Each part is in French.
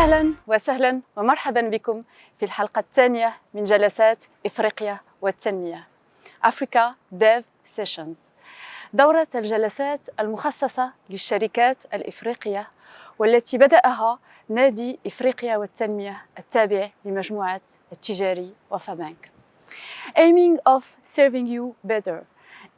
أهلا وسهلا ومرحبا بكم في الحلقة الثانية من جلسات إفريقيا والتنمية Africa Dev Sessions. دورة الجلسات المخصصة للشركات الإفريقية والتي بدأها نادي إفريقيا والتنمية التابع لمجموعة التجاري وفابانك. Aiming of serving you better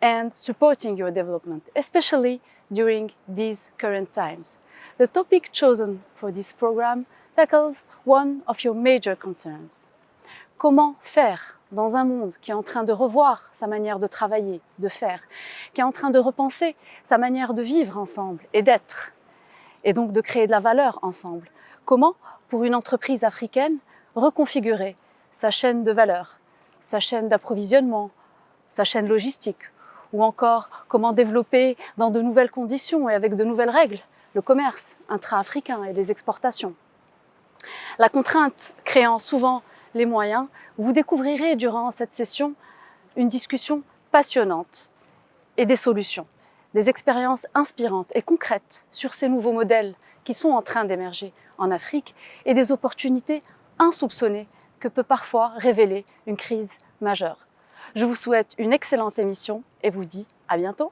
and supporting your development, especially during these current times. The topic chosen for this program tackles one of your major concerns. Comment faire dans un monde qui est en train de revoir sa manière de travailler, de faire, qui est en train de repenser sa manière de vivre ensemble et d'être, et donc de créer de la valeur ensemble? Comment, pour une entreprise africaine, reconfigurer sa chaîne de valeur, sa chaîne d'approvisionnement, sa chaîne logistique, ou encore comment développer dans de nouvelles conditions et avec de nouvelles règles le commerce intra-africain et les exportations. La contrainte créant souvent les moyens, vous découvrirez durant cette session une discussion passionnante et des solutions, des expériences inspirantes et concrètes sur ces nouveaux modèles qui sont en train d'émerger en Afrique et des opportunités insoupçonnées que peut parfois révéler une crise majeure. Je vous souhaite une excellente émission et vous dis à bientôt.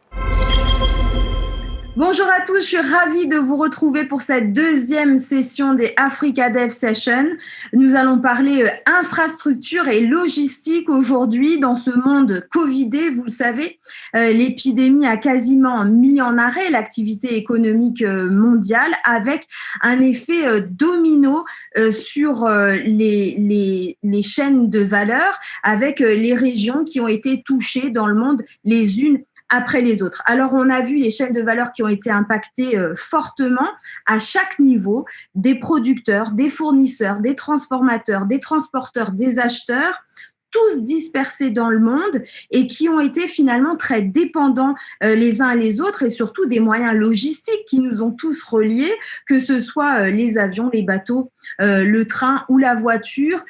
Bonjour à tous, je suis ravie de vous retrouver pour cette deuxième session des Africa Dev Sessions. Nous allons parler infrastructure et logistique aujourd'hui dans ce monde Covidé. Vous le savez, l'épidémie a quasiment mis en arrêt l'activité économique mondiale avec un effet domino sur les chaînes de valeur, avec les régions qui ont été touchées dans le monde les unes après les autres. Alors, on a vu les chaînes de valeur qui ont été impactées fortement à chaque niveau, des producteurs, des fournisseurs, des transformateurs, des transporteurs, des acheteurs, tous dispersés dans le monde et qui ont été finalement très dépendants les uns les autres et surtout des moyens logistiques qui nous ont tous reliés, que ce soit les avions, les bateaux, le train ou la voiture.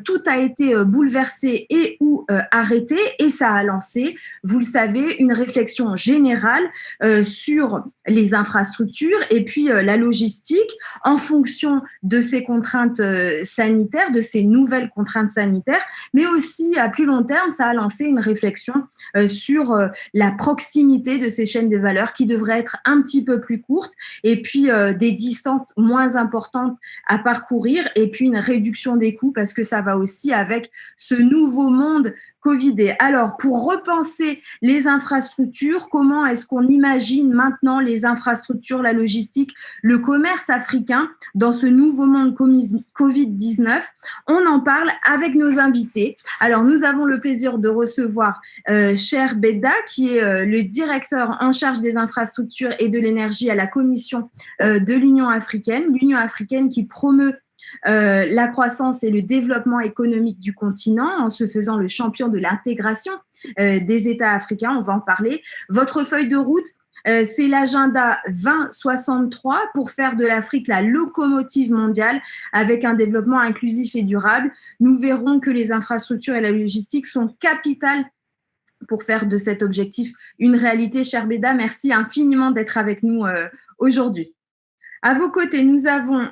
Tout a été bouleversé et ou arrêté et ça a lancé, vous le savez, une réflexion générale sur les infrastructures et puis la logistique en fonction de ces contraintes sanitaires, de ces nouvelles contraintes sanitaires, mais aussi à plus long terme, ça a lancé une réflexion sur la proximité de ces chaînes de valeur qui devraient être un petit peu plus courtes et puis des distances moins importantes à parcourir et puis une réduction des coûts parce que ça va aussi avec ce nouveau monde Covidé. Alors, pour repenser les infrastructures, comment est-ce qu'on imagine maintenant les infrastructures, la logistique, le commerce africain dans ce nouveau monde Covid-19? On en parle avec nos invités. Alors, nous avons le plaisir de recevoir Cher Bedda, qui est le directeur en charge des infrastructures et de l'énergie à la Commission de l'Union africaine. L'Union africaine qui promeut la croissance et le développement économique du continent en se faisant le champion de l'intégration des États africains. On va en parler. Votre feuille de route, c'est l'agenda 2063 pour faire de l'Afrique la locomotive mondiale avec un développement inclusif et durable. Nous verrons que les infrastructures et la logistique sont capitales pour faire de cet objectif une réalité. Cher Bedda, merci infiniment d'être avec nous aujourd'hui. À vos côtés, nous avons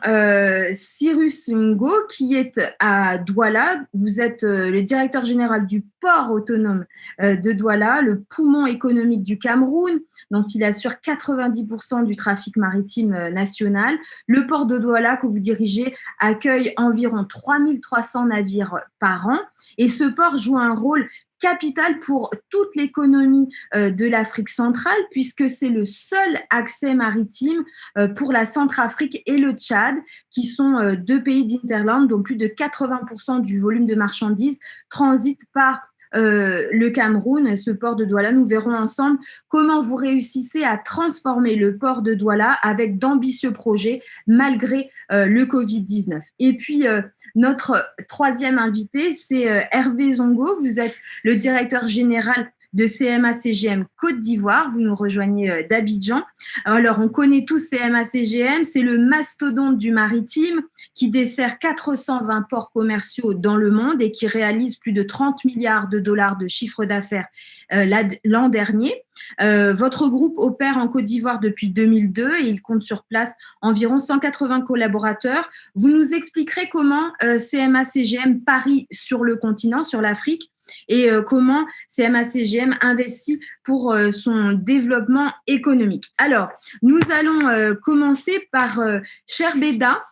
Cyrus Ngo qui est à Douala. Vous êtes le directeur général du port autonome de Douala, le poumon économique du Cameroun, dont il assure 90% du trafic maritime national. Le port de Douala que vous dirigez accueille environ 3300 navires par an et ce port joue un rôle capital pour toute l'économie de l'Afrique centrale puisque c'est le seul accès maritime pour la Centrafrique et le Tchad qui sont deux pays d'Interland dont plus de 80% du volume de marchandises transite par le Cameroun, ce port de Douala. Nous verrons ensemble comment vous réussissez à transformer le port de Douala avec d'ambitieux projets malgré le Covid-19. Et puis, notre troisième invité, c'est Hervé Zongo. Vous êtes le directeur général de CMA-CGM Côte d'Ivoire. Vous nous rejoignez d'Abidjan. Alors, on connaît tous CMA-CGM, c'est le mastodonte du maritime qui dessert 420 ports commerciaux dans le monde et qui réalise plus de 30 milliards de dollars de chiffre d'affaires l'an dernier. Votre groupe opère en Côte d'Ivoire depuis 2002 et il compte sur place environ 180 collaborateurs. Vous nous expliquerez comment CMA-CGM parie sur le continent, sur l'Afrique, et comment CMA-CGM investit pour son développement économique. Alors, nous allons commencer par Cher Beda,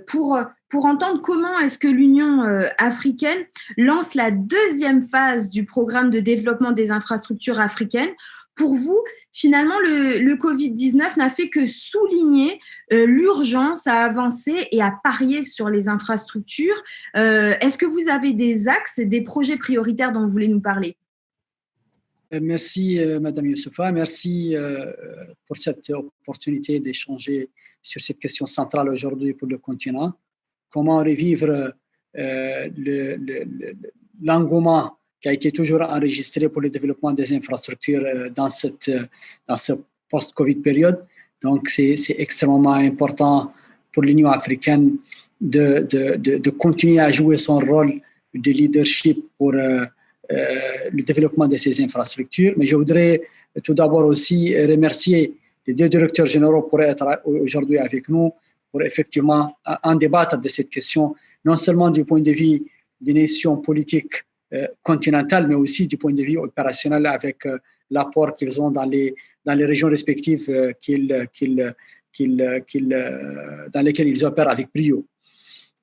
pour entendre comment est-ce que l'Union africaine lance la deuxième phase du programme de développement des infrastructures africaines. Pour vous, finalement, le Covid-19 n'a fait que souligner l'urgence à avancer et à parier sur les infrastructures. Est-ce que vous avez des axes, des projets prioritaires dont vous voulez nous parler? Merci, Madame Youssoufa. Merci pour cette opportunité d'échanger sur cette question centrale aujourd'hui pour le continent. Comment revivre l'engouement qui a été toujours enregistré pour le développement des infrastructures dans ce post-Covid période. Donc, c'est extrêmement important pour l'Union africaine de continuer à jouer son rôle de leadership pour le développement de ces infrastructures. Mais je voudrais tout d'abord aussi remercier les deux directeurs généraux pour être aujourd'hui avec nous, pour effectivement en débattre de cette question, non seulement du point de vue des nations politiques continentales, mais aussi du point de vue opérationnel avec l'apport qu'ils ont dans les régions respectives dans lesquelles ils opèrent avec brio.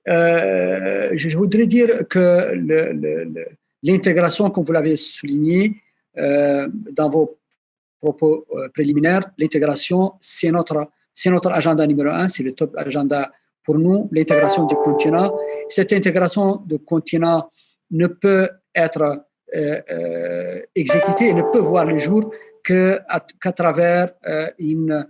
Je voudrais dire que l'intégration, comme vous l'avez souligné dans vos propos préliminaires, l'intégration, c'est notre agenda numéro 1, c'est le top agenda pour nous, l'intégration du continent. Cette intégration du continent ne peut être exécutée et ne peut voir le jour qu'à travers une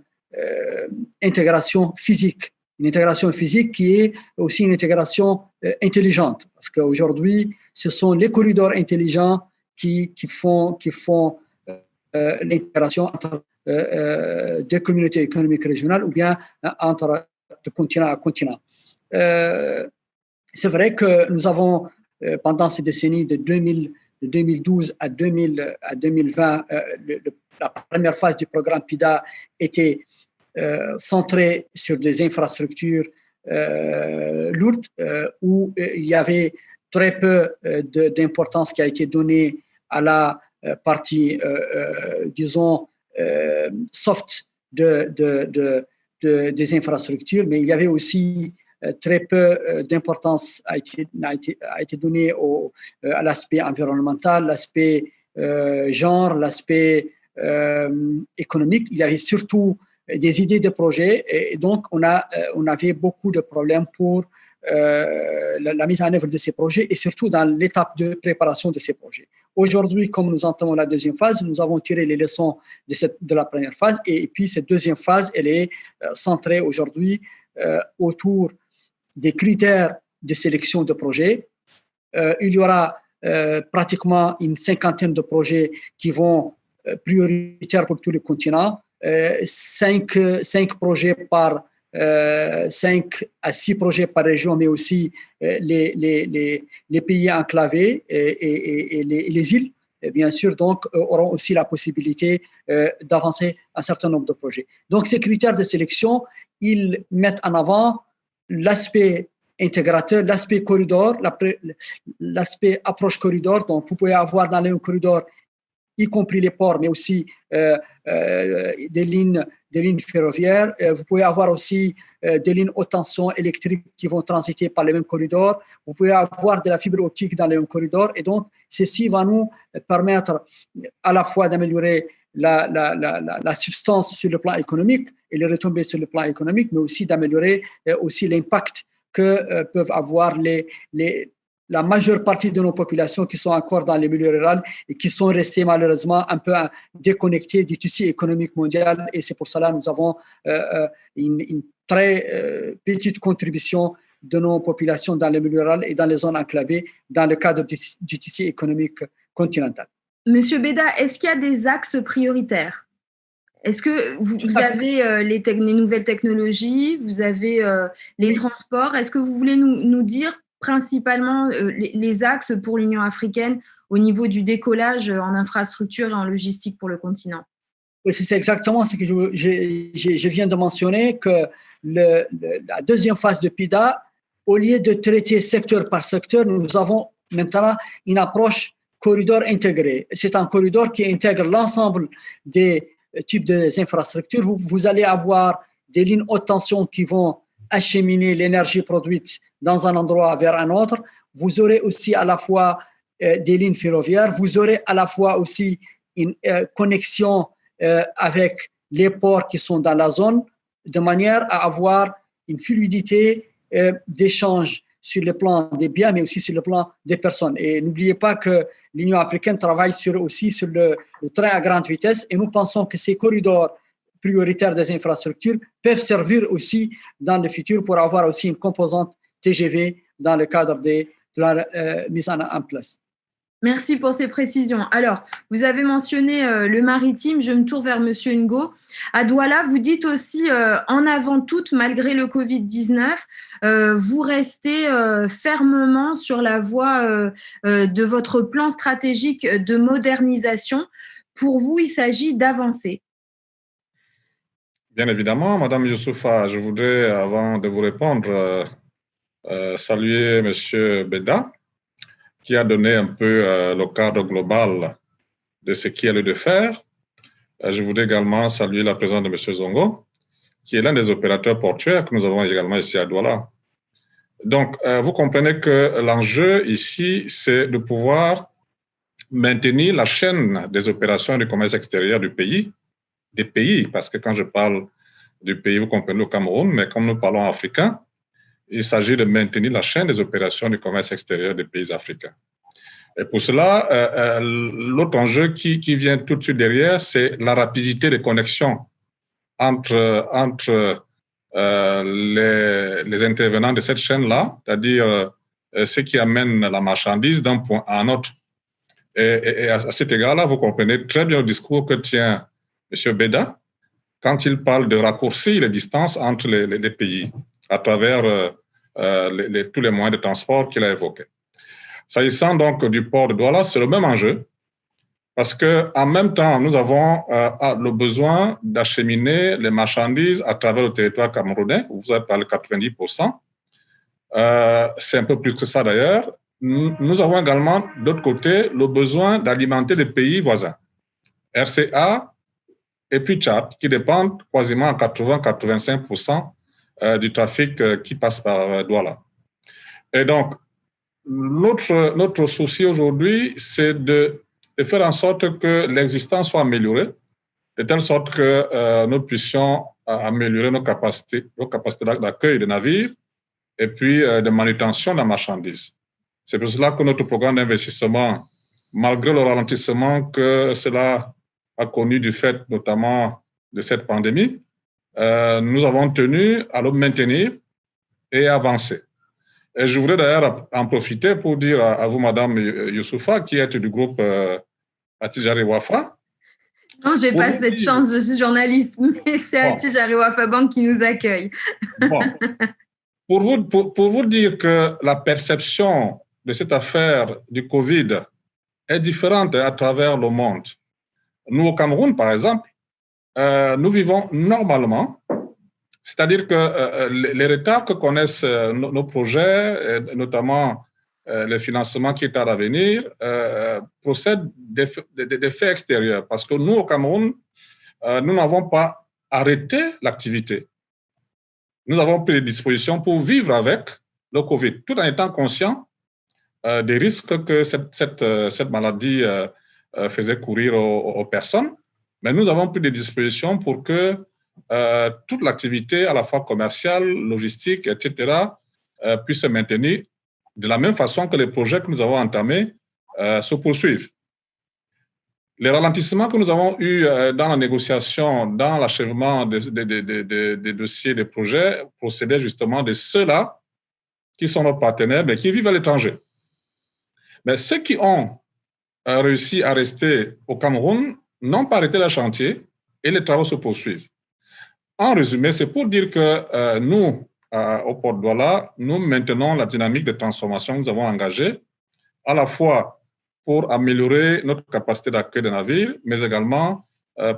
intégration physique. Une intégration physique qui est aussi une intégration intelligente. Parce qu'aujourd'hui, ce sont les corridors intelligents qui font l'intégration entre deux communautés économiques régionales ou bien entre de continent à continent. C'est vrai que nous avons, pendant ces décennies de 2012 à 2020, la première phase du programme PIDA était centrée sur des infrastructures lourdes où il y avait très peu d'importance qui a été donnée à la partie, disons, soft des infrastructures, mais il y avait aussi très peu d'importance a été donnée à l'aspect environnemental, l'aspect genre, l'aspect économique. Il y avait surtout des idées de projets et donc on avait beaucoup de problèmes pour la mise en œuvre de ces projets et surtout dans l'étape de préparation de ces projets. Aujourd'hui, comme nous entamons la deuxième phase, nous avons tiré les leçons de la première phase et puis cette deuxième phase, elle est centrée aujourd'hui autour des critères de sélection de projets. Il y aura pratiquement une cinquantaine de projets qui vont prioritaires pour tout le continent, 5 projets par 5 à 6 projets par région, mais aussi les pays enclavés et les îles, bien sûr, donc, auront aussi la possibilité d'avancer un certain nombre de projets. Donc, ces critères de sélection, ils mettent en avant l'aspect intégrateur, l'aspect corridor, l'aspect approche corridor. Donc, vous pouvez avoir dans les corridors, y compris les ports, mais aussi des lignes ferroviaires. Vous pouvez avoir aussi des lignes haute tension électriques qui vont transiter par les mêmes corridors. Vous pouvez avoir de la fibre optique dans les mêmes corridors. Et donc, ceci va nous permettre à la fois d'améliorer la substance sur le plan économique et les retombées sur le plan économique, mais aussi d'améliorer aussi l'impact que peuvent avoir la majeure partie de nos populations qui sont encore dans les milieux ruraux et qui sont restées malheureusement un peu déconnectées du tissu économique mondial. Et c'est pour cela que nous avons une très petite contribution de nos populations dans les milieux ruraux et dans les zones enclavées dans le cadre du tissu économique continental. Monsieur Beda, est-ce qu'il y a des axes prioritaires? Est-ce que vous avez les nouvelles technologies, vous avez les transports? Est-ce que vous voulez nous dire principalement les axes pour l'Union africaine au niveau du décollage en infrastructure et en logistique pour le continent. Oui, c'est exactement ce que je viens de mentionner, que la deuxième phase de PIDA, au lieu de traiter secteur par secteur, nous avons maintenant une approche corridor intégré. C'est un corridor qui intègre l'ensemble des types d'infrastructures. Vous allez avoir des lignes haute tension qui vont acheminer l'énergie produite dans un endroit vers un autre. Vous aurez aussi à la fois des lignes ferroviaires. Vous aurez à la fois aussi une connexion avec les ports qui sont dans la zone, de manière à avoir une fluidité d'échange sur le plan des biens, mais aussi sur le plan des personnes. Et n'oubliez pas que l'Union africaine travaille aussi sur le train à grande vitesse, et nous pensons que ces corridors prioritaires des infrastructures peuvent servir aussi dans le futur pour avoir aussi une composante TGV dans le cadre de la mise en place. Merci pour ces précisions. Alors, vous avez mentionné le maritime. Je me tourne vers Monsieur Ngo. À Douala, vous dites aussi, en avant toute, malgré le Covid-19, vous restez fermement sur la voie de votre plan stratégique de modernisation. Pour vous, il s'agit d'avancer. Bien évidemment, Madame Youssoufa, je voudrais, avant de vous répondre, saluer Monsieur Beda, qui a donné un peu le cadre global de ce qu'il y a lieu de faire. Je voudrais également saluer la présence de M. Zongo, qui est l'un des opérateurs portuaires que nous avons également ici à Douala. Donc, vous comprenez que l'enjeu ici, c'est de pouvoir maintenir la chaîne des opérations du commerce extérieur du pays, des pays, parce que quand je parle du pays, vous comprenez le Cameroun, mais comme nous parlons africain, il s'agit de maintenir la chaîne des opérations du commerce extérieur des pays africains. Et pour cela, l'autre enjeu qui vient tout de suite derrière, c'est la rapidité des connexions entre les intervenants de cette chaîne-là, c'est-à-dire ceux qui amènent la marchandise d'un point à un autre. Et à cet égard-là, vous comprenez très bien le discours que tient M. Beda quand il parle de raccourcir les distances entre les pays à travers tous les moyens de transport qu'il a évoqués. S'agissant donc du port de Douala, c'est le même enjeu, parce qu'en même temps, nous avons le besoin d'acheminer les marchandises à travers le territoire camerounais, vous avez parlé de 90%, c'est un peu plus que ça d'ailleurs. Nous avons également, d'autre côté, le besoin d'alimenter les pays voisins, RCA et puis Tchad, qui dépendent quasiment à 80-85% du trafic qui passe par Douala. Et donc, notre souci aujourd'hui, c'est de faire en sorte que l'existant soit amélioré, de telle sorte que nous puissions améliorer nos capacités d'accueil des navires et puis de manutention de la marchandise. C'est pour cela que notre programme d'investissement, malgré le ralentissement que cela a connu du fait notamment de cette pandémie, nous avons tenu à le maintenir et avancer. Et je voudrais d'ailleurs en profiter pour dire à vous, Madame Youssoufa, qui êtes du groupe Attijari Wafa. Non, je n'ai pas cette chance, je suis journaliste, mais c'est Attijari Wafa Bank qui nous accueille. Bon. Pour vous dire que la perception de cette affaire du Covid est différente à travers le monde. Nous, au Cameroun, par exemple, nous vivons normalement, c'est-à-dire que les retards que connaissent nos projets, notamment les financements qui tardent à venir, procèdent des faits extérieurs. Parce que nous, au Cameroun, nous n'avons pas arrêté l'activité. Nous avons pris des dispositions pour vivre avec le Covid, tout en étant conscients des risques que cette maladie faisait courir aux personnes. Mais nous avons pris des dispositions pour que toute l'activité, à la fois commerciale, logistique, etc., puisse se maintenir de la même façon que les projets que nous avons entamés se poursuivent. Les ralentissements que nous avons eus dans la négociation, dans l'achèvement des dossiers, des projets, procédaient justement de ceux-là qui sont nos partenaires, mais qui vivent à l'étranger. Mais ceux qui ont réussi à rester au Cameroun n'ont pas arrêté le chantier et les travaux se poursuivent. En résumé, c'est pour dire que nous, au port de Douala, nous maintenons la dynamique de transformation que nous avons engagée, à la fois pour améliorer notre capacité d'accueil des navires, mais également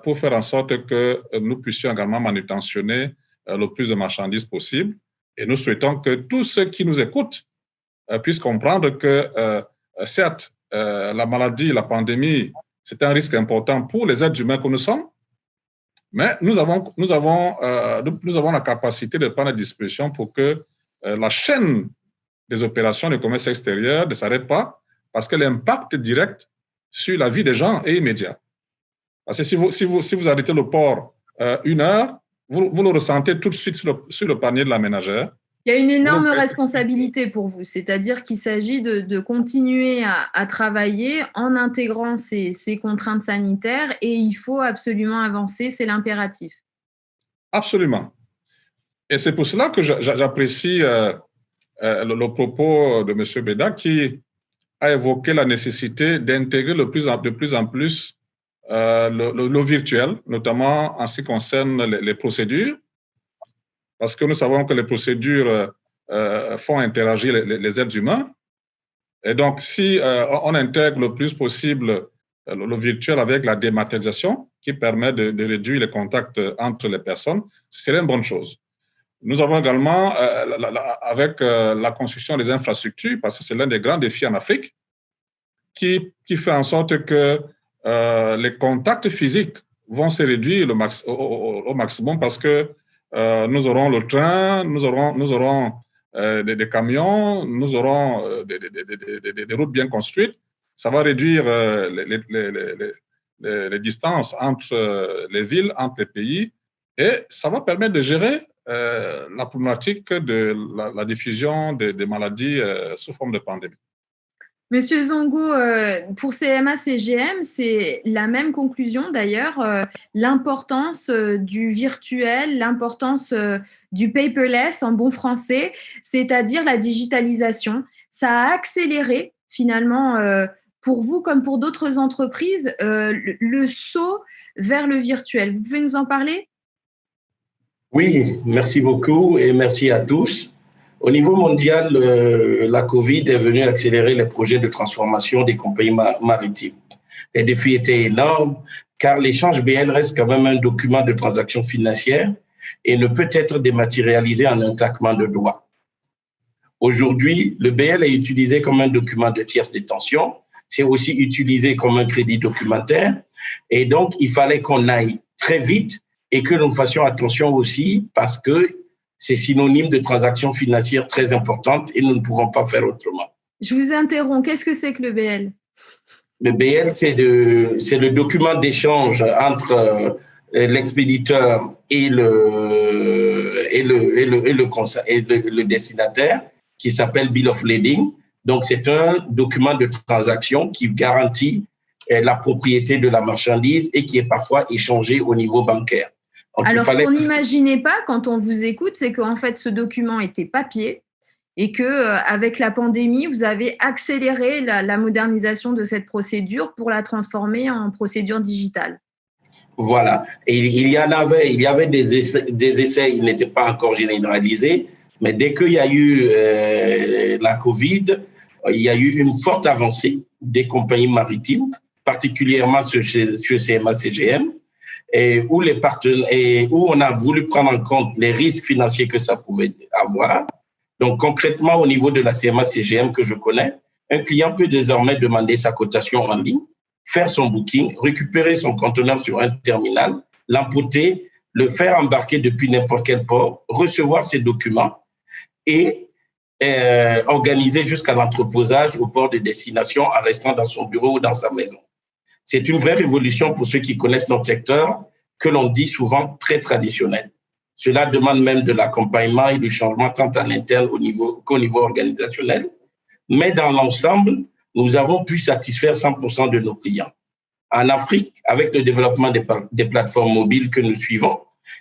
pour faire en sorte que nous puissions également manutentionner le plus de marchandises possible. Et nous souhaitons que tous ceux qui nous écoutent puissent comprendre que, certes, la maladie, la pandémie, c'est un risque important pour les êtres humains que nous sommes, mais nous avons la capacité de prendre des dispositions pour que la chaîne des opérations de commerce extérieur ne s'arrête pas, parce que l'impact direct sur la vie des gens est immédiat. Parce que si vous arrêtez le port 1 heure, vous le ressentez tout de suite sur le panier de la ménagère. Il y a une énorme responsabilité pour vous, c'est-à-dire qu'il s'agit de continuer à travailler en intégrant ces contraintes sanitaires et il faut absolument avancer, c'est l'impératif. Absolument. Et c'est pour cela que j'apprécie le propos de M. Beda qui a évoqué la nécessité d'intégrer de plus en plus le virtuel, notamment en ce qui concerne les procédures, parce que nous savons que les procédures font interagir les êtres humains. Et donc, si on intègre le plus possible le virtuel avec la dématérialisation, qui permet de réduire les contacts entre les personnes, ce serait une bonne chose. Nous avons également, avec la construction des infrastructures, parce que c'est l'un des grands défis en Afrique, qui fait en sorte que les contacts physiques vont se réduire au maximum parce que nous aurons le train, nous aurons des camions, nous aurons des routes bien construites. Ça va réduire les distances entre les villes, entre les pays, et ça va permettre de gérer la problématique de la diffusion des maladies sous forme de pandémie. Monsieur Zongo, pour CMA-CGM, c'est la même conclusion d'ailleurs, l'importance du virtuel, l'importance du paperless en bon français, c'est-à-dire la digitalisation. Ça a accéléré finalement pour vous comme pour d'autres entreprises le saut vers le virtuel. Vous pouvez nous en parler ? Oui, merci beaucoup et merci à tous. Au niveau mondial, la COVID est venue accélérer les projets de transformation des compagnies maritimes. Les défis étaient énormes car l'échange BL reste quand même un document de transaction financière et ne peut être dématérialisé en un claquement de doigts. Aujourd'hui, le BL est utilisé comme un document de tierce détention. C'est aussi utilisé comme un crédit documentaire. Et donc, il fallait qu'on aille très vite et que nous fassions attention aussi parce que c'est synonyme de transactions financières très importantes et nous ne pouvons pas faire autrement. Je vous interromps. Qu'est-ce que c'est que le BL ? Le BL, c'est le document d'échange entre l'expéditeur et le destinataire qui s'appelle Bill of Lading. Donc, c'est un document de transaction qui garantit la propriété de la marchandise et qui est parfois échangé au niveau bancaire. Donc, alors, ce qu'on n'imaginait pas quand on vous écoute, c'est qu'en fait, ce document était papier et qu'avec la pandémie, vous avez accéléré la modernisation de cette procédure pour la transformer en procédure digitale. Voilà. Et il y avait des essais, ils n'étaient pas encore généralisés, mais dès qu'il y a eu la COVID, il y a eu une forte avancée des compagnies maritimes, particulièrement chez CMA-CGM, et où on a voulu prendre en compte les risques financiers que ça pouvait avoir. Donc, concrètement, au niveau de la CMA-CGM que je connais, un client peut désormais demander sa cotation en ligne, faire son booking, récupérer son conteneur sur un terminal, l'emporter, le faire embarquer depuis n'importe quel port, recevoir ses documents et organiser jusqu'à l'entreposage au port de destination en restant dans son bureau ou dans sa maison. C'est une vraie révolution pour ceux qui connaissent notre secteur, que l'on dit souvent très traditionnel. Cela demande même de l'accompagnement et du changement tant à l'interne qu'au niveau organisationnel. Mais dans l'ensemble, nous avons pu satisfaire 100% de nos clients. En Afrique, avec le développement des plateformes mobiles que nous suivons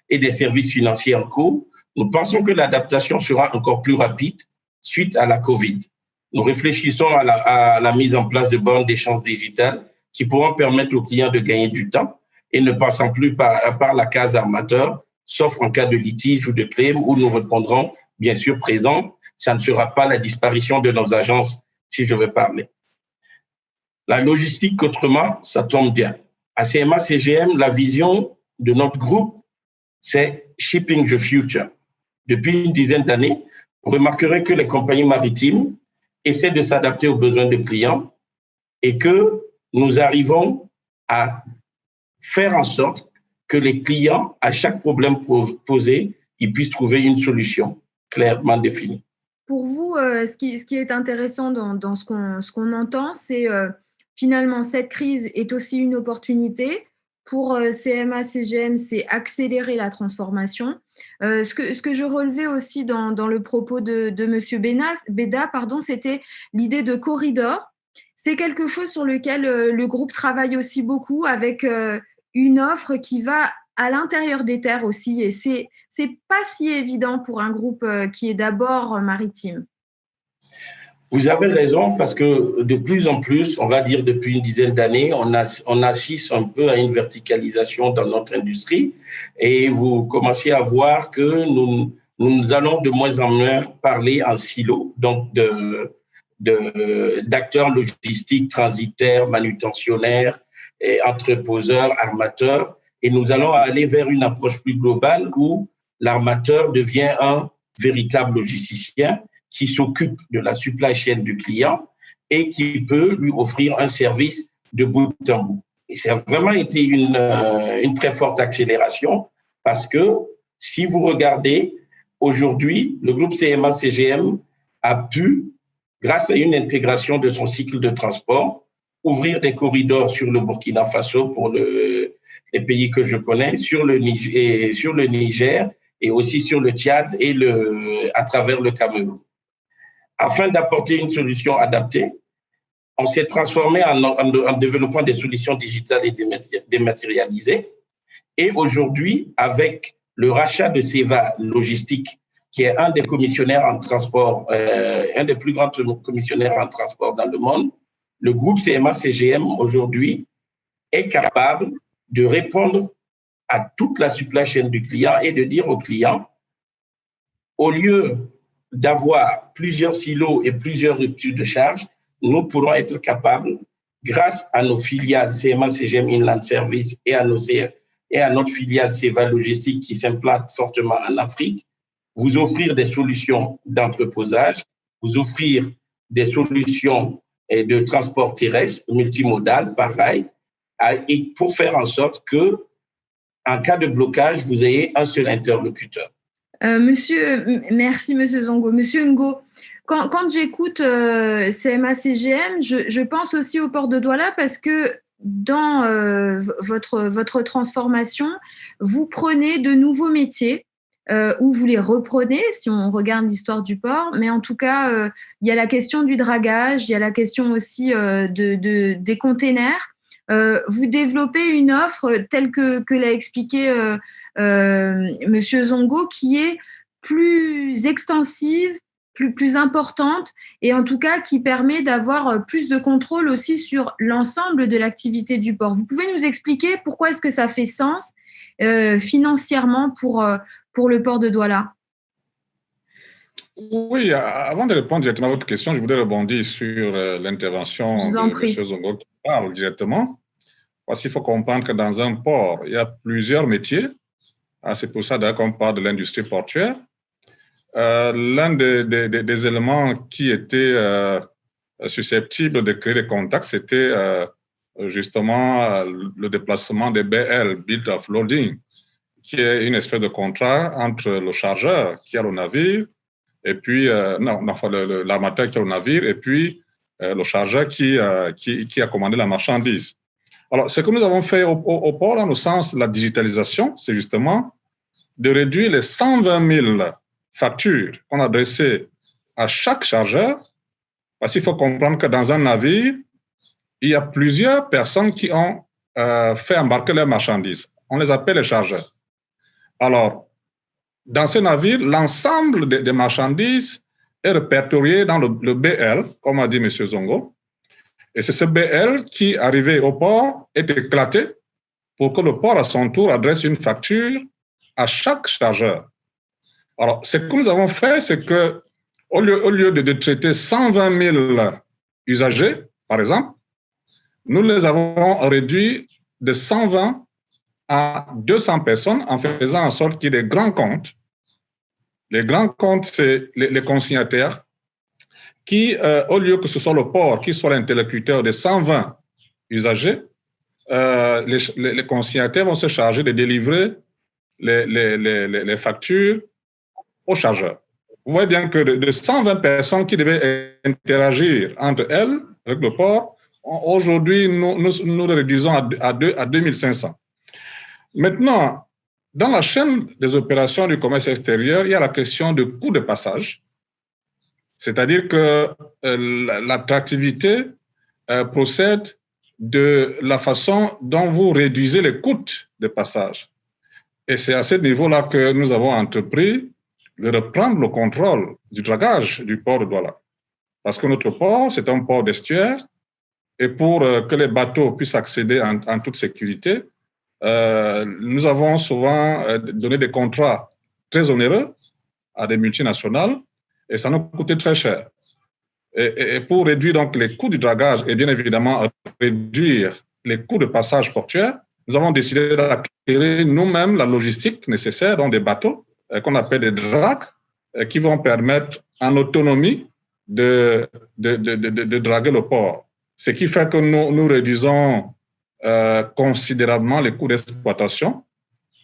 et des services financiers en cours, nous pensons que l'adaptation sera encore plus rapide suite à la COVID. Nous réfléchissons à la mise en place de bornes d'échange digitales qui pourront permettre aux clients de gagner du temps et ne passant plus par la case armateur, sauf en cas de litige ou de claim où nous répondrons bien sûr présent, ça ne sera pas la disparition de nos agences, si je veux parler. La logistique, autrement, ça tombe bien. À CMA CGM, la vision de notre groupe, c'est Shipping the Future. Depuis une dizaine d'années, vous remarquerez que les compagnies maritimes essaient de s'adapter aux besoins des clients et que nous arrivons à faire en sorte que les clients, à chaque problème posé, ils puissent trouver une solution clairement définie. Pour vous, ce qui est intéressant dans ce qu'on entend, c'est finalement cette crise est aussi une opportunité. Pour CMA CGM, c'est accélérer la transformation. Ce que je relevais aussi dans le propos de M. Beda, c'était l'idée de corridor. C'est quelque chose sur lequel le groupe travaille aussi beaucoup avec une offre qui va à l'intérieur des terres aussi. Et c'est pas si évident pour un groupe qui est d'abord maritime. Vous avez raison, parce que de plus en plus, on va dire depuis une dizaine d'années, on assiste un peu à une verticalisation dans notre industrie et vous commencez à voir que nous allons de moins en moins parler en silo, donc d'acteurs logistiques, transitaires, manutentionnaires, et entreposeurs, armateurs, et nous allons aller vers une approche plus globale où l'armateur devient un véritable logisticien qui s'occupe de la supply chain du client et qui peut lui offrir un service de bout en bout. Et ça a vraiment été une très forte accélération parce que si vous regardez, aujourd'hui, le groupe CMA-CGM a pu, grâce à une intégration de son cycle de transport, ouvrir des corridors sur le Burkina Faso pour les pays que je connais, sur le Niger et aussi sur le Tchad et à travers le Cameroun. Afin d'apporter une solution adaptée, on s'est transformé en développant des solutions digitales et dématérialisées. Et aujourd'hui, avec le rachat de Seva Logistique, qui est un des commissionnaires en transport, un des plus grands commissionnaires en transport dans le monde, le groupe CMA-CGM aujourd'hui est capable de répondre à toute la supply chain du client et de dire au client, au lieu d'avoir plusieurs silos et plusieurs ruptures de charge, nous pourrons être capables, grâce à nos filiales CMA-CGM Inland Service et à notre filiale Seva Logistique qui s'implante fortement en Afrique, vous offrir des solutions d'entreposage, vous offrir des solutions de transport terrestre multimodal, pareil, et pour faire en sorte que, en cas de blocage, vous ayez un seul interlocuteur. Merci, Monsieur Zongo. Monsieur Ngo, quand j'écoute CMA-CGM, je pense aussi au port de Douala parce que dans votre transformation, vous prenez de nouveaux métiers ou vous les reprenez si on regarde l'histoire du port. Mais en tout cas, il y a la question du dragage, il y a la question aussi des containers. Vous développez une offre telle que l'a expliqué Monsieur Zongo, qui est plus extensive, plus importante et en tout cas qui permet d'avoir plus de contrôle aussi sur l'ensemble de l'activité du port. Vous pouvez nous expliquer pourquoi est-ce que ça fait sens financièrement pour le port de Douala? Oui, avant de répondre directement à votre question, je voudrais rebondir sur l'intervention de M. Zongo qui parle directement. Parce qu'il faut comprendre que dans un port, il y a plusieurs métiers. C'est pour ça qu'on parle de l'industrie portuaire. L'un des éléments qui était susceptible de créer des contacts, c'était justement le déplacement des BL, Build of Loading, qui est une espèce de contrat entre le chargeur qui a le navire, et puis, l'armateur qui a le navire, et puis le chargeur qui a commandé la marchandise. Alors, ce que nous avons fait au port, dans le sens de la digitalisation, c'est justement de réduire les 120 000 factures qu'on a adressées à chaque chargeur, parce qu'il faut comprendre que dans un navire, il y a plusieurs personnes qui ont fait embarquer leurs marchandises. On les appelle les chargeurs. Alors, dans ce navire, l'ensemble des marchandises est répertorié dans le BL, comme a dit M. Zongo. Et c'est ce BL qui, arrivé au port, est éclaté pour que le port, à son tour, adresse une facture à chaque chargeur. Alors, ce que nous avons fait, c'est que au lieu de traiter 120 000 usagers, par exemple, nous les avons réduits de 120 à 200 personnes en faisant en sorte qu'il y ait des grands comptes. Les grands comptes, c'est les consignataires qui, au lieu que ce soit le port qui soit l'interlocuteur de 120 usagers, les consignataires vont se charger de délivrer les factures aux chargeurs. Vous voyez bien que de 120 personnes qui devaient interagir entre elles avec le port, aujourd'hui, nous le réduisons à 2500. Maintenant, dans la chaîne des opérations du commerce extérieur, il y a la question du coût de passage, c'est-à-dire que l'attractivité procède de la façon dont vous réduisez les coûts de passage. Et c'est à ce niveau-là que nous avons entrepris de reprendre le contrôle du dragage du port de Douala. Parce que notre port, c'est un port d'estuaire, et pour que les bateaux puissent accéder en toute sécurité, nous avons souvent donné des contrats très onéreux à des multinationales, et ça nous coûtait très cher. Et pour réduire donc les coûts du dragage et bien évidemment réduire les coûts de passage portuaire, nous avons décidé d'acquérir nous-mêmes la logistique nécessaire dans des bateaux qu'on appelle des dracs, qui vont permettre en autonomie de draguer le port. Ce qui fait que nous réduisons considérablement les coûts d'exploitation,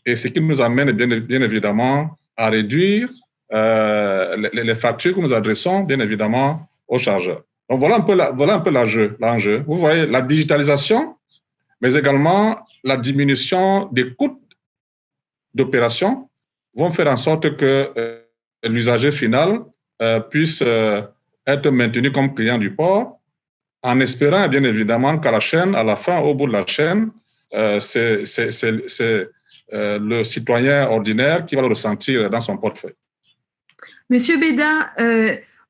et ce qui nous amène bien évidemment à réduire les factures que nous adressons bien évidemment aux chargeurs. Donc voilà un peu l'enjeu. Vous voyez, la digitalisation, mais également la diminution des coûts d'opération vont faire en sorte que l'usager final puisse être maintenu comme client du port, en espérant bien évidemment qu'à la chaîne, à la fin, au bout de la chaîne, c'est le citoyen ordinaire qui va le ressentir dans son portefeuille. Monsieur Beda,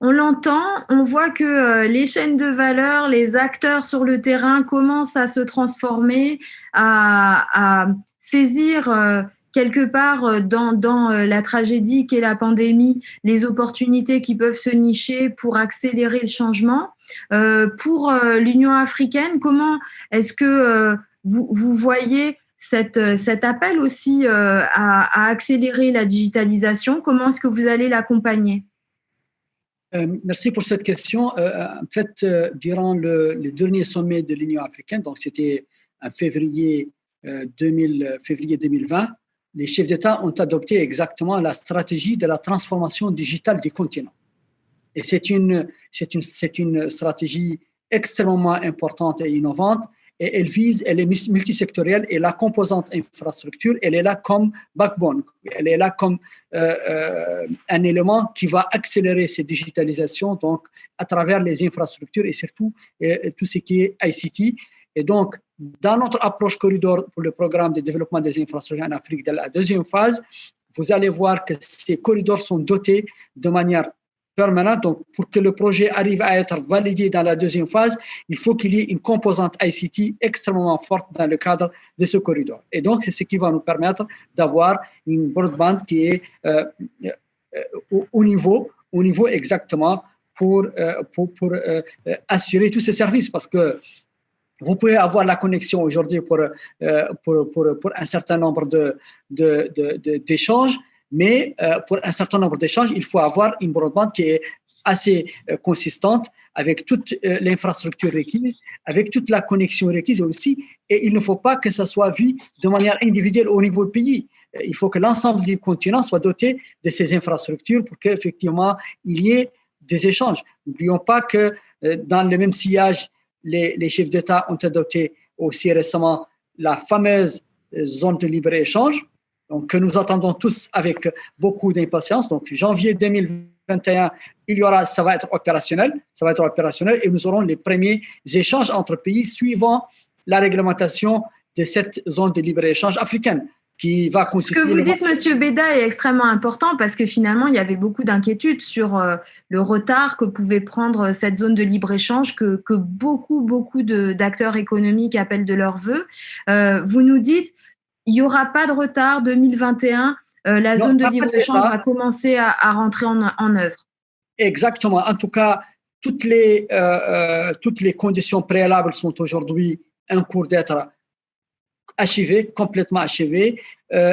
on l'entend, on voit que les chaînes de valeur, les acteurs sur le terrain commencent à se transformer, à saisir quelque part dans la tragédie qu'est la pandémie, les opportunités qui peuvent se nicher pour accélérer le changement. Pour l'Union africaine, comment est-ce que vous voyez cet appel aussi à accélérer la digitalisation? Comment est-ce que vous allez l'accompagner? Merci pour cette question. En fait, durant le dernier sommet de l'Union africaine, donc c'était en février 2020, les chefs d'État ont adopté exactement la stratégie de la transformation digitale du continent. Et c'est une stratégie extrêmement importante et innovante, et elle est multisectorielle, et la composante infrastructure, elle est là comme backbone, elle est là comme un élément qui va accélérer cette digitalisation, donc à travers les infrastructures et surtout tout ce qui est ICT. Et donc, dans notre approche corridor pour le programme de développement des infrastructures en Afrique de la deuxième phase, vous allez voir que ces corridors sont dotés de manière permanente. Donc, pour que le projet arrive à être validé dans la deuxième phase, il faut qu'il y ait une composante ICT extrêmement forte dans le cadre de ce corridor. Et donc, c'est ce qui va nous permettre d'avoir une broadband qui est au niveau exactement pour assurer tous ces services, parce que vous pouvez avoir la connexion aujourd'hui pour un certain nombre d'échanges, mais pour un certain nombre d'échanges, il faut avoir une broadband qui est assez consistante, avec toute l'infrastructure requise, avec toute la connexion requise aussi. Et il ne faut pas que ça soit vu de manière individuelle au niveau du pays. Il faut que l'ensemble du continent soit doté de ces infrastructures pour qu'effectivement, il y ait des échanges. N'oublions pas que dans le même sillage, les chefs d'État ont adopté aussi récemment la fameuse zone de libre-échange, donc, que nous attendons tous avec beaucoup d'impatience. Donc, janvier 2021, ça va être opérationnel, et nous aurons les premiers échanges entre pays suivant la réglementation de cette zone de libre-échange africaine, qui va constituer… Ce que vous dites, Monsieur Beda, est extrêmement important, parce que finalement, il y avait beaucoup d'inquiétudes sur le retard que pouvait prendre cette zone de libre-échange que beaucoup d'acteurs économiques appellent de leur vœu. Vous nous dites, il n'y aura pas de retard, 2021 la zone de libre-échange va commencer à rentrer en œuvre. Exactement. En tout cas, toutes les conditions préalables sont aujourd'hui en cours d'être achevées, complètement achevées.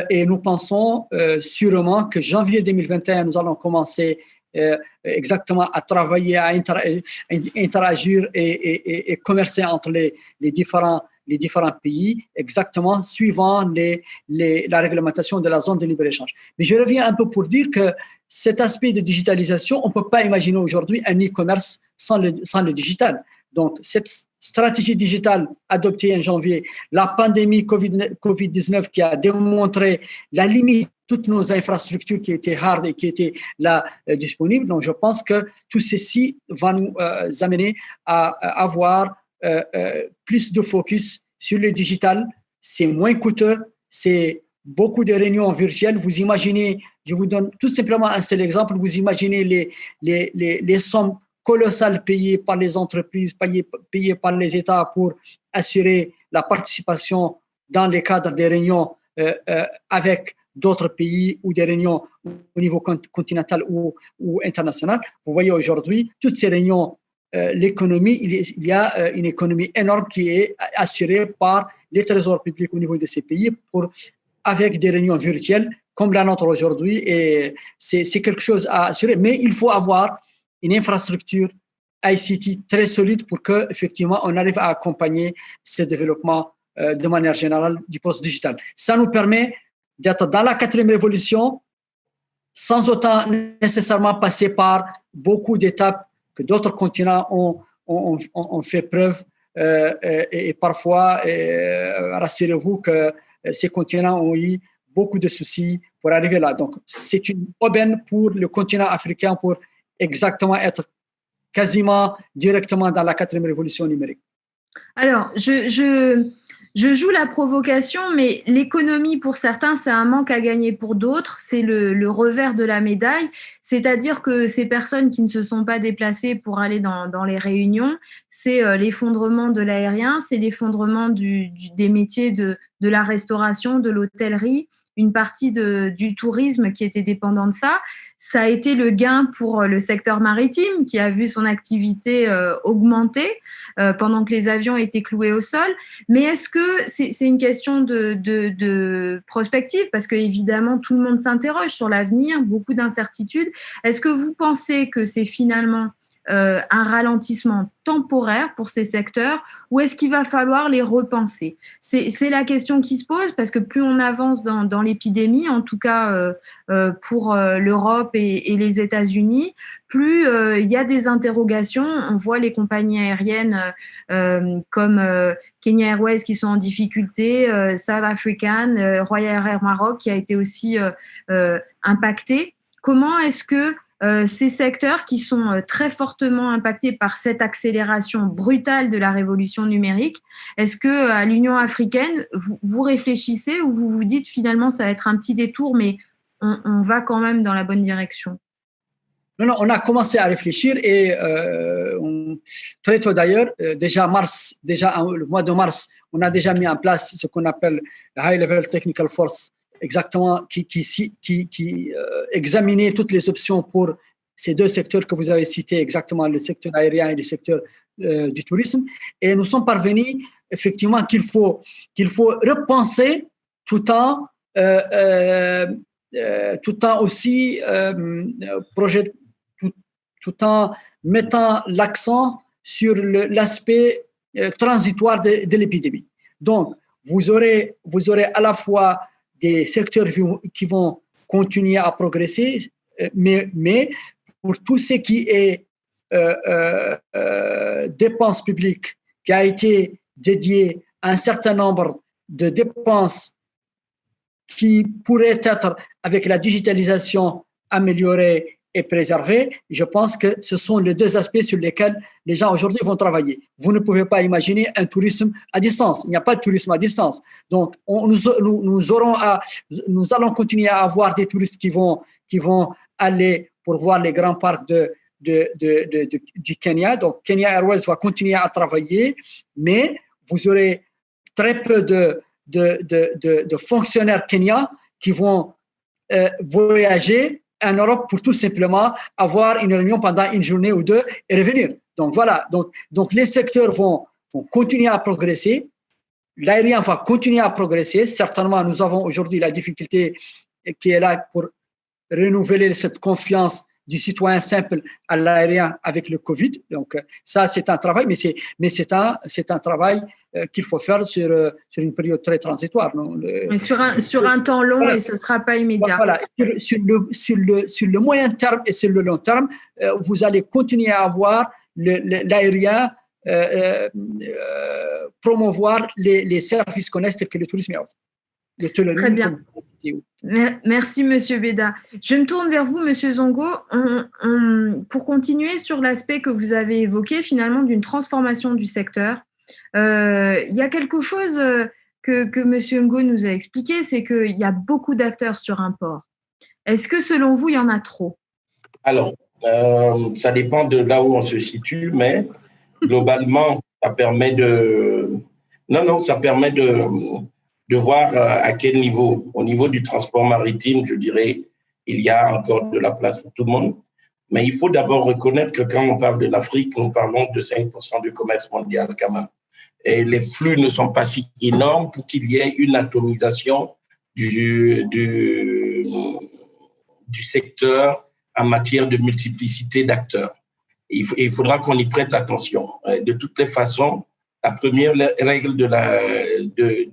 Et nous pensons sûrement que janvier 2021, nous allons commencer exactement à travailler, à interagir et commercer entre les différents pays, exactement suivant la réglementation de la zone de libre-échange. Mais je reviens un peu pour dire que cet aspect de digitalisation, on ne peut pas imaginer aujourd'hui un e-commerce sans le digital. Donc, cette stratégie digitale adoptée en janvier, la pandémie COVID-19 qui a démontré la limite de toutes nos infrastructures qui étaient hard et qui étaient là disponibles. Donc, je pense que tout ceci va nous amener à avoir plus de focus sur le digital. C'est moins coûteux, c'est beaucoup de réunions virtuelles. Vous imaginez, je vous donne tout simplement un seul exemple, vous imaginez les sommes colossales payées par les entreprises, payées par les États pour assurer la participation dans le cadre des réunions avec d'autres pays ou des réunions au niveau continental ou international. Vous voyez aujourd'hui, toutes ces réunions, l'économie, il y a une économie énorme qui est assurée par les trésors publics au niveau de ces pays avec des réunions virtuelles comme la nôtre aujourd'hui. Et c'est quelque chose à assurer. Mais il faut avoir une infrastructure ICT très solide pour qu'effectivement on arrive à accompagner ce développement de manière générale du poste digital. Ça nous permet d'être dans la 4e révolution sans autant nécessairement passer par beaucoup d'étapes que d'autres continents ont fait preuve et parfois, rassurez-vous que ces continents ont eu beaucoup de soucis pour arriver là. Donc, c'est une aubaine pour le continent africain pour exactement être quasiment directement dans la 4e révolution numérique. Alors, je joue la provocation, mais l'économie, pour certains, c'est un manque à gagner pour d'autres. C'est le revers de la médaille. C'est-à-dire que ces personnes qui ne se sont pas déplacées pour aller dans les réunions, c'est l'effondrement de l'aérien, c'est l'effondrement des métiers de la restauration, de l'hôtellerie, une partie du tourisme qui était dépendant de ça. Ça a été le gain pour le secteur maritime qui a vu son activité augmenter pendant que les avions étaient cloués au sol. Mais est-ce que c'est une question de prospective? Parce que évidemment, tout le monde s'interroge sur l'avenir, beaucoup d'incertitudes. Est-ce que vous pensez que c'est finalement un ralentissement temporaire pour ces secteurs ou est-ce qu'il va falloir les repenser? C'est la question qui se pose parce que plus on avance dans l'épidémie, en tout cas pour l'Europe et les États-Unis, plus il y a des interrogations. On voit les compagnies aériennes comme Kenya Airways qui sont en difficulté, South African, Royal Air Maroc qui a été aussi impacté. Comment est-ce que ces secteurs qui sont très fortement impactés par cette accélération brutale de la révolution numérique, est-ce qu'à l'Union africaine, vous réfléchissez ou vous vous dites finalement ça va être un petit détour, mais on va quand même dans la bonne direction? Non, on a commencé à réfléchir et très tôt d'ailleurs, déjà le mois de mars, on a déjà mis en place ce qu'on appelle la High Level Technical Force, exactement, qui examinait toutes les options pour ces deux secteurs que vous avez cités, exactement le secteur aérien et le secteur du tourisme. Et nous sommes parvenus effectivement qu'il faut repenser tout en aussi tout en mettant l'accent sur l'aspect transitoire de l'épidémie. Donc, vous aurez à la fois des secteurs qui vont continuer à progresser, mais pour tout ce qui est dépenses publiques qui a été dédié à un certain nombre de dépenses qui pourraient être, avec la digitalisation, améliorées et préservées, je pense que ce sont les deux aspects sur lesquels les gens aujourd'hui vont travailler. Vous ne pouvez pas imaginer un tourisme à distance. Il n'y a pas de tourisme à distance. Donc, nous allons continuer à avoir des touristes qui vont aller pour voir les grands parcs du Kenya. Donc, Kenya Airways va continuer à travailler, mais vous aurez très peu de fonctionnaires kenyans qui vont voyager en Europe pour tout simplement avoir une réunion pendant une journée ou deux et revenir. Donc voilà, donc les secteurs vont continuer à progresser, l'aérien va continuer à progresser. Certainement, nous avons aujourd'hui la difficulté qui est là pour renouveler cette confiance du citoyen simple à l'aérien avec le Covid. Donc ça, c'est un travail, mais c'est un travail qu'il faut faire sur une période très transitoire. Non? Sur un temps long, voilà. Et ce ne sera pas immédiat. Voilà. Sur le moyen terme et sur le long terme, vous allez continuer à avoir l'aérien promouvoir les services connexes tels que le tourisme et autres. Très bien. Merci, Monsieur Beda. Je me tourne vers vous, Monsieur Zongo, pour continuer sur l'aspect que vous avez évoqué, finalement, d'une transformation du secteur. Il y a quelque chose que Monsieur Ngo nous a expliqué, c'est qu'il y a beaucoup d'acteurs sur un port. Est-ce que, selon vous, il y en a trop? Alors, ça dépend de là où on se situe, mais globalement, ça permet de voir à quel niveau. Au niveau du transport maritime, je dirais, il y a encore de la place pour tout le monde. Mais il faut d'abord reconnaître que quand on parle de l'Afrique, nous parlons de 5% du commerce mondial quand même. Et les flux ne sont pas si énormes pour qu'il y ait une atomisation du secteur en matière de multiplicité d'acteurs. Il faudra qu'on y prête attention. De toutes les façons, la première règle de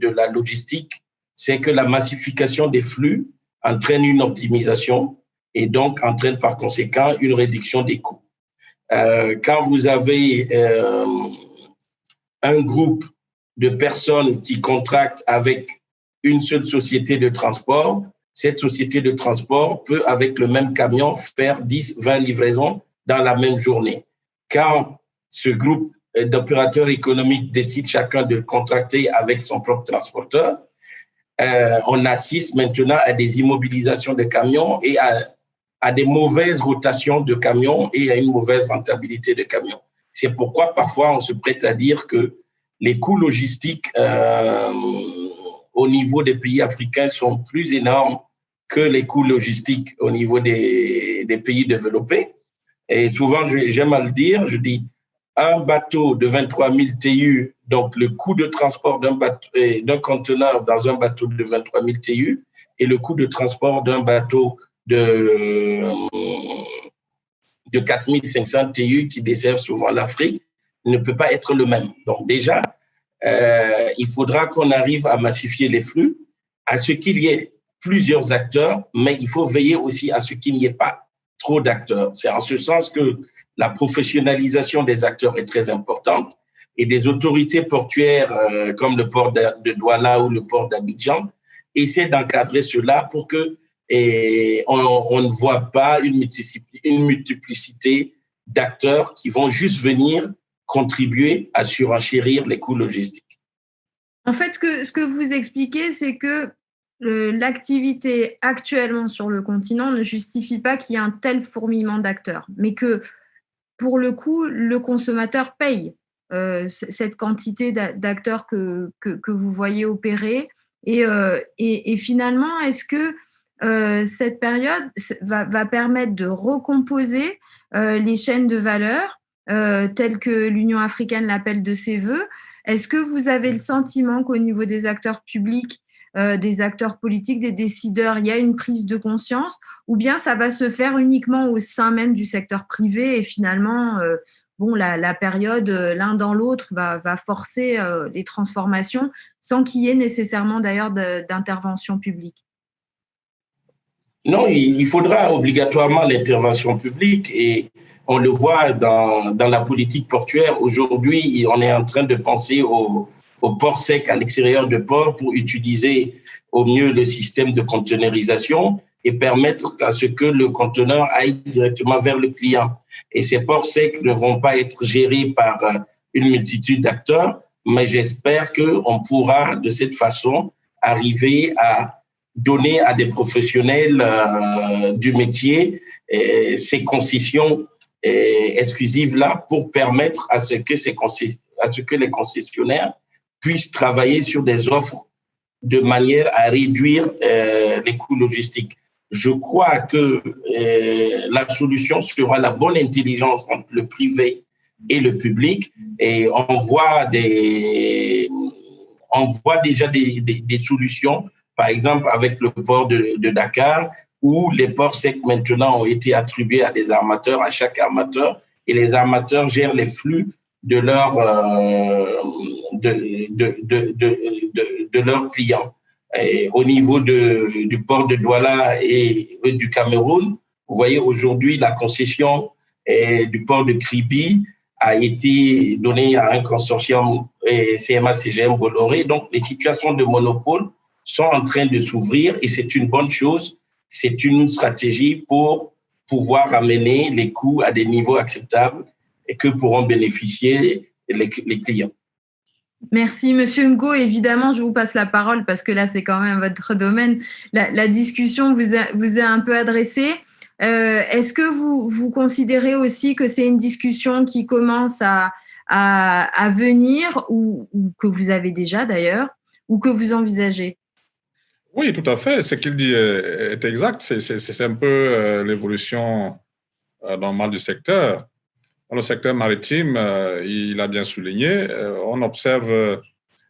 la logistique, c'est que la massification des flux entraîne une optimisation et donc entraîne par conséquent une réduction des coûts. Quand vous avez un groupe de personnes qui contractent avec une seule société de transport, cette société de transport peut, avec le même camion, faire 10, 20 livraisons dans la même journée. Quand ce groupe d'opérateurs économiques décide chacun de contracter avec son propre transporteur, on assiste maintenant à des immobilisations de camions et à des mauvaises rotations de camions et à une mauvaise rentabilité de camions. C'est pourquoi parfois on se prête à dire que les coûts logistiques au niveau des pays africains sont plus énormes que les coûts logistiques au niveau des pays développés. Et souvent, j'aime à le dire, je dis, un bateau de 23 000 TEU, donc le coût de transport d'un conteneur dans un bateau de 23 000 TEU et le coût de transport d'un bateau de 4 500 TEU qui dessert souvent l'Afrique ne peut pas être le même. Donc déjà, il faudra qu'on arrive à massifier les flux, à ce qu'il y ait plusieurs acteurs, mais il faut veiller aussi à ce qu'il n'y ait pas trop d'acteurs. C'est en ce sens que la professionnalisation des acteurs est très importante et des autorités portuaires comme le port de Douala ou le port d'Abidjan essaient d'encadrer cela pour que on ne voit pas une multiplicité d'acteurs qui vont juste venir contribuer à surenchérir les coûts logistiques. En fait, ce que vous expliquez, c'est que l'activité actuellement sur le continent ne justifie pas qu'il y ait un tel fourmillement d'acteurs, mais que, pour le coup, le consommateur paye cette quantité d'acteurs que vous voyez opérer. Et finalement, est-ce que cette période va permettre de recomposer les chaînes de valeur telles que l'Union africaine l'appelle de ses voeux? Est-ce que vous avez le sentiment qu'au niveau des acteurs publics, des acteurs politiques, des décideurs, il y a une prise de conscience, ou bien ça va se faire uniquement au sein même du secteur privé et finalement, la période l'un dans l'autre va forcer les transformations sans qu'il y ait nécessairement d'ailleurs d'intervention publique? Non, il faudra obligatoirement l'intervention publique et on le voit dans la politique portuaire. Aujourd'hui, on est en train de penser au port sec à l'extérieur de port pour utiliser au mieux le système de conteneurisation et permettre à ce que le conteneur aille directement vers le client. Et ces ports secs ne vont pas être gérés par une multitude d'acteurs, mais j'espère qu'on pourra de cette façon arriver à donner à des professionnels du métier ces concessions exclusives-là pour permettre à ce que les concessionnaires puissent travailler sur des offres de manière à réduire les coûts logistiques. je crois que la solution sera la bonne intelligence entre le privé et le public. Et on voit déjà des solutions, par exemple avec le port de Dakar, où les ports secs maintenant ont été attribués à des armateurs, à chaque armateur, et les armateurs gèrent les flux de leurs clients. Et au niveau du port de Douala et du Cameroun, vous voyez aujourd'hui la concession du port de Kribi a été donnée à un consortium CMA-CGM Bolloré. Donc, les situations de monopole sont en train de s'ouvrir et c'est une bonne chose. C'est une stratégie pour pouvoir amener les coûts à des niveaux acceptables et que pourront bénéficier les clients. Merci, Monsieur Ngo. Évidemment, je vous passe la parole parce que là, c'est quand même votre domaine. La discussion vous est un peu adressée. Est-ce que vous considérez aussi que c'est une discussion qui commence à venir ou que vous avez déjà d'ailleurs ou que vous envisagez? Oui, tout à fait. Ce qu'il dit est exact. C'est un peu l'évolution normale du secteur. Dans le secteur maritime, il a bien souligné, on observe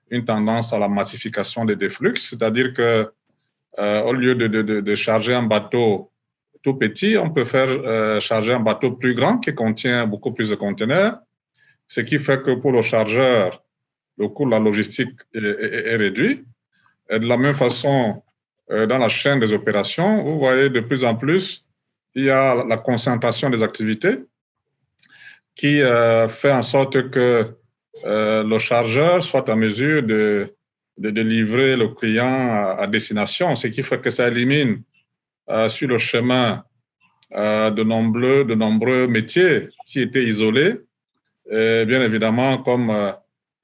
une tendance à la massification des flux, c'est-à-dire que au lieu de charger un bateau tout petit, on peut faire charger un bateau plus grand qui contient beaucoup plus de conteneurs, ce qui fait que pour le chargeur, le coût de la logistique est réduit. Et de la même façon, dans la chaîne des opérations, vous voyez de plus en plus, il y a la concentration des activités qui fait en sorte que le chargeur soit en mesure de livrer le client à destination, ce qui fait que ça élimine sur le chemin de nombreux métiers qui étaient isolés. Et bien évidemment, comme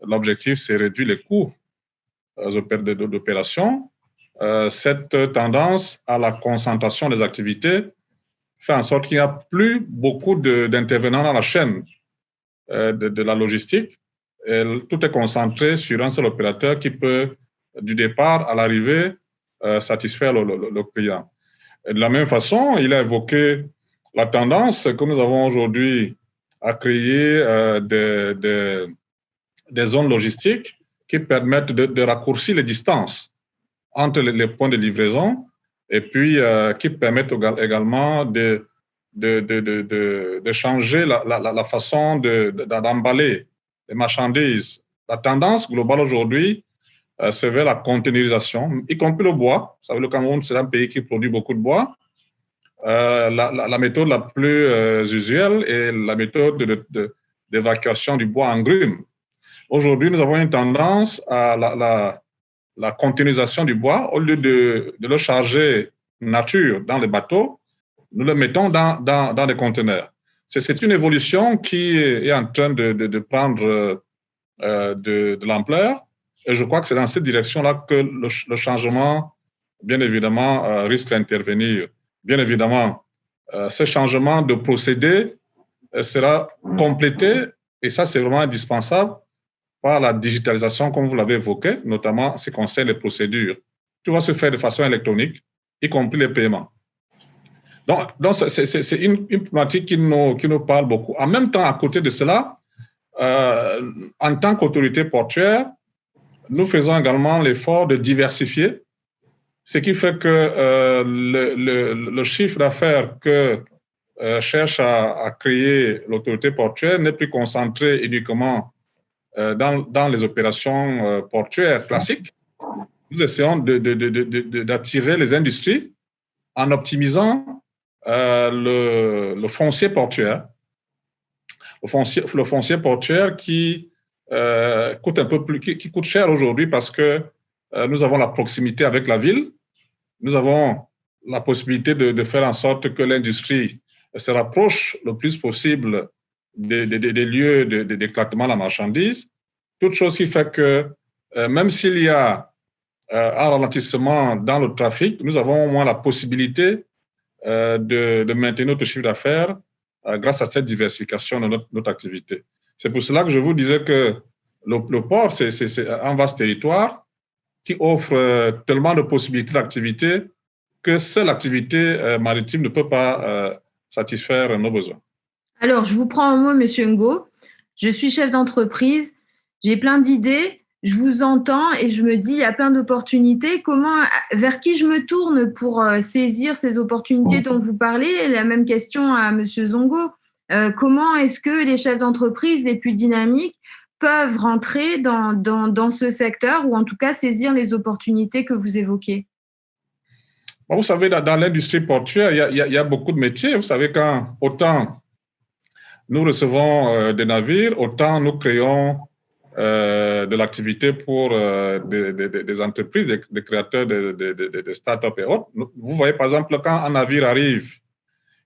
l'objectif, c'est réduire les coûts d'opération, cette tendance à la concentration des activités fait en sorte qu'il n'y a plus beaucoup d'intervenants dans la chaîne de la logistique. Et tout est concentré sur un seul opérateur qui peut, du départ à l'arrivée, satisfaire le client. Et de la même façon, il a évoqué la tendance que nous avons aujourd'hui à créer des zones logistiques qui permettent de raccourcir les distances entre les points de livraison et puis qui permettent également de changer la façon d'emballer les marchandises. La tendance globale aujourd'hui, c'est vers la containerisation, y compris le bois. Vous savez, le Cameroun, c'est un pays qui produit beaucoup de bois. La méthode la plus usuelle est la méthode d'évacuation du bois en grume. Aujourd'hui, nous avons une tendance à la containerisation du bois. Au lieu de le charger nature dans les bateaux, nous le mettons dans des conteneurs. C'est une évolution qui est en train de prendre de l'ampleur. Et je crois que c'est dans cette direction-là que le changement, bien évidemment, risque d'intervenir. Bien évidemment, ce changement de procédé sera complété, et ça, c'est vraiment indispensable, par la digitalisation, comme vous l'avez évoqué, notamment ce qui concerne les procédures. Tout va se faire de façon électronique, y compris les paiements. Donc c'est une problématique qui nous parle beaucoup. En même temps, à côté de cela, en tant qu'autorité portuaire, nous faisons également l'effort de diversifier, ce qui fait que le chiffre d'affaires que cherche à créer l'autorité portuaire n'est plus concentré uniquement dans les opérations portuaires classiques. Nous essayons d'attirer les industries en optimisant le foncier portuaire. Le foncier portuaire qui coûte un peu plus, qui coûte cher aujourd'hui parce que nous avons la proximité avec la ville. Nous avons la possibilité de faire en sorte que l'industrie se rapproche le plus possible des lieux d'éclatement de la marchandise. Toute chose qui fait que même s'il y a un ralentissement dans le trafic, nous avons au moins la possibilité de maintenir notre chiffre d'affaires grâce à cette diversification de notre activité. C'est pour cela que je vous disais que le port, c'est un vaste territoire qui offre tellement de possibilités d'activité que seule l'activité maritime ne peut pas satisfaire nos besoins. Alors, je vous prends en mot, Monsieur Ngo. Je suis chef d'entreprise, j'ai plein d'idées, je vous entends et je me dis, il y a plein d'opportunités. Vers qui je me tourne pour saisir ces opportunités dont vous parlez? Et la même question à Monsieur Zongo. Comment est-ce que les chefs d'entreprise les plus dynamiques peuvent rentrer dans ce secteur ou en tout cas saisir les opportunités que vous évoquez? Bon, vous savez, dans l'industrie portuaire, il y a beaucoup de métiers. Vous savez, quand autant nous recevons des navires, autant nous créons de l'activité pour des entreprises, des créateurs de start-up et autres. Vous voyez, par exemple, quand un navire arrive,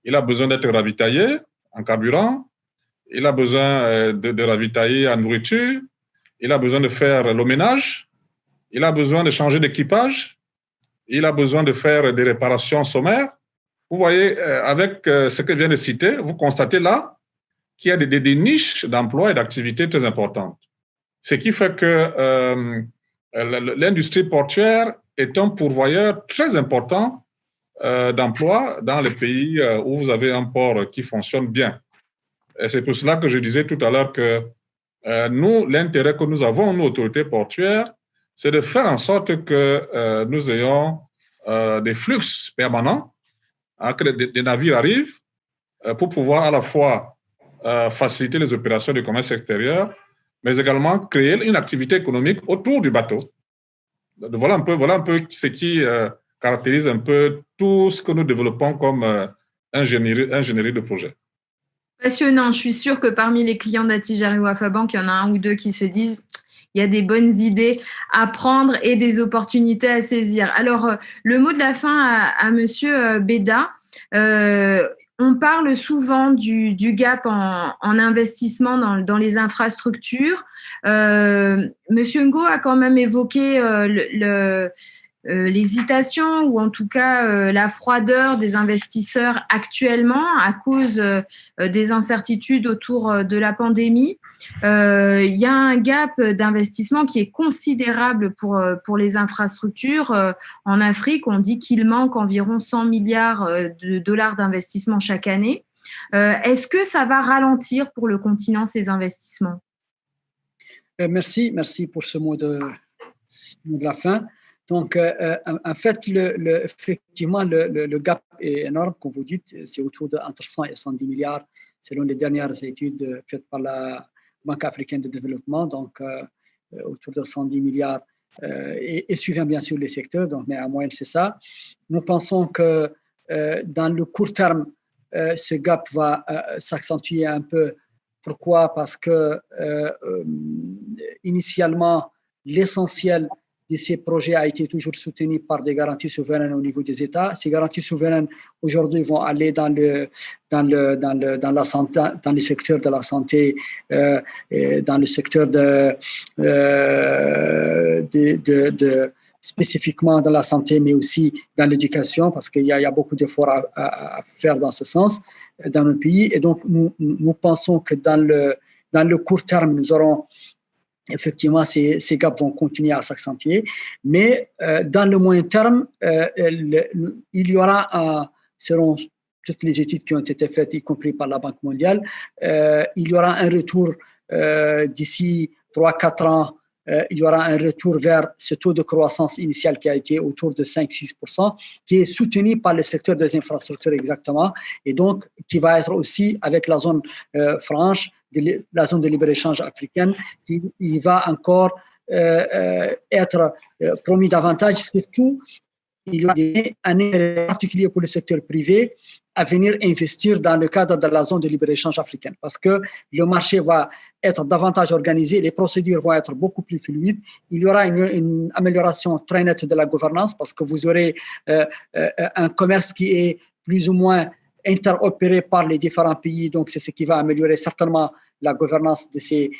il a besoin d'être ravitaillé en carburant, il a besoin de ravitailler en nourriture, il a besoin de faire le ménage, il a besoin de changer d'équipage, il a besoin de faire des réparations sommaires. Vous voyez, avec ce que je viens de citer, vous constatez là qu'il y a des niches d'emploi et d'activités très importantes. Ce qui fait que l'industrie portuaire est un pourvoyeur très important d'emplois dans les pays où vous avez un port qui fonctionne bien. Et c'est pour cela que je disais tout à l'heure que nous, l'intérêt que nous avons, nous, autorités portuaires, c'est de faire en sorte que nous ayons des flux permanents, hein, que des navires arrivent pour pouvoir à la fois faciliter les opérations de commerce extérieur, mais également créer une activité économique autour du bateau. Voilà un peu ce qui caractérise un peu tout ce que nous développons comme ingénierie de projet. Passionnant. Je suis sûre que parmi les clients d'Attijari Wafa Bank, il y en a un ou deux qui se disent il y a des bonnes idées à prendre et des opportunités à saisir. Alors, le mot de la fin à Monsieur Beda. On parle souvent du gap en investissement dans les infrastructures. Monsieur Ngo a quand même évoqué l'hésitation ou en tout cas la froideur des investisseurs actuellement à cause des incertitudes autour de la pandémie. Il y a un gap d'investissement qui est considérable pour les infrastructures. En Afrique, on dit qu'il manque environ 100 milliards de dollars d'investissement chaque année. Est-ce que ça va ralentir pour le continent ces investissements? Merci pour ce mot de la fin. Donc, en fait, effectivement, le gap est énorme, comme vous dites, c'est autour entre 100 et 110 milliards, selon les dernières études faites par la Banque africaine de développement, donc autour de 110 milliards, et suivant bien sûr les secteurs, donc, mais en moyenne, c'est ça. Nous pensons que dans le court terme, ce gap va s'accentuer un peu. Pourquoi? Parce que initialement, l'essentiel de ces projets a été toujours soutenu par des garanties souveraines au niveau des États. Ces garanties souveraines aujourd'hui vont aller dans la santé, dans le secteur de la santé, dans le secteur spécifiquement dans la santé, mais aussi dans l'éducation, parce qu'il y a beaucoup d'efforts à faire dans ce sens dans nos pays. Et donc, nous pensons que dans le court terme, nous aurons effectivement, ces gaps vont continuer à s'accentuer, mais dans le moyen terme, il y aura, selon toutes les études qui ont été faites, y compris par la Banque mondiale, il y aura un retour d'ici 3-4 ans, il y aura un retour vers ce taux de croissance initial qui a été autour de 5-6%, qui est soutenu par le secteur des infrastructures exactement, et donc qui va être aussi avec la zone franche, la zone de libre-échange africaine, qui va encore être promis davantage. Surtout, il y a un intérêt particulier pour le secteur privé à venir investir dans le cadre de la zone de libre-échange africaine, parce que le marché va être davantage organisé, les procédures vont être beaucoup plus fluides, il y aura une amélioration très nette de la gouvernance, parce que vous aurez un commerce qui est plus ou moins interopéré par les différents pays, donc c'est ce qui va améliorer certainement la gouvernance de ces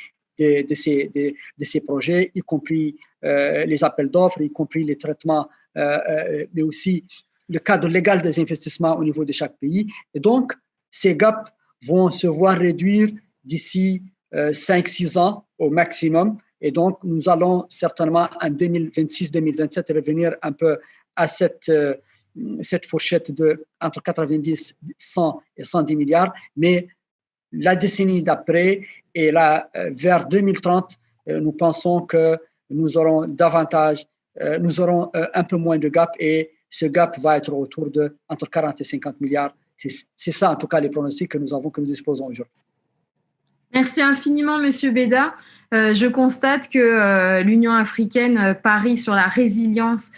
projets, y compris les appels d'offres, y compris les traitements, mais aussi le cadre légal des investissements au niveau de chaque pays. Et donc, ces gaps vont se voir réduire d'ici 5-6 ans au maximum. Et donc, nous allons certainement en 2026-2027 revenir un peu à cette cette fourchette de entre 90, 100 et 110 milliards, mais la décennie d'après et là, vers 2030, nous pensons que nous aurons davantage, nous aurons un peu moins de gap et ce gap va être autour de entre 40 et 50 milliards. C'est ça, en tout cas, les pronostics que nous disposons aujourd'hui. Merci infiniment, Monsieur Beda. Je constate que l'Union africaine parie sur la résilience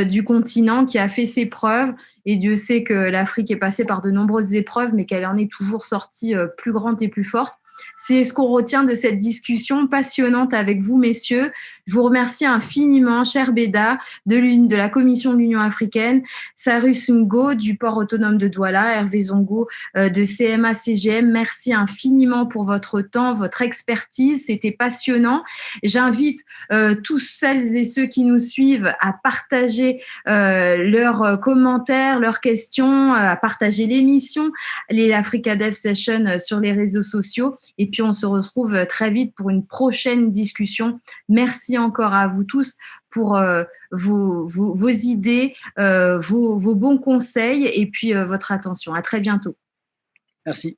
du continent qui a fait ses preuves. Et Dieu sait que l'Afrique est passée par de nombreuses épreuves, mais qu'elle en est toujours sortie plus grande et plus forte. C'est ce qu'on retient de cette discussion passionnante avec vous, messieurs. Je vous remercie infiniment, cher Beda, de la Commission de l'Union africaine, Cyrus Ngo du port autonome de Douala, Hervé Zongo de CMA-CGM. Merci infiniment pour votre temps, votre expertise. C'était passionnant. J'invite tous celles et ceux qui nous suivent à partager leurs commentaires, leurs questions, à partager l'émission, les Africa Dev Sessions sur les réseaux sociaux. Et puis, on se retrouve très vite pour une prochaine discussion. Merci encore à vous tous pour vos idées, vos bons conseils et puis votre attention. À très bientôt. Merci.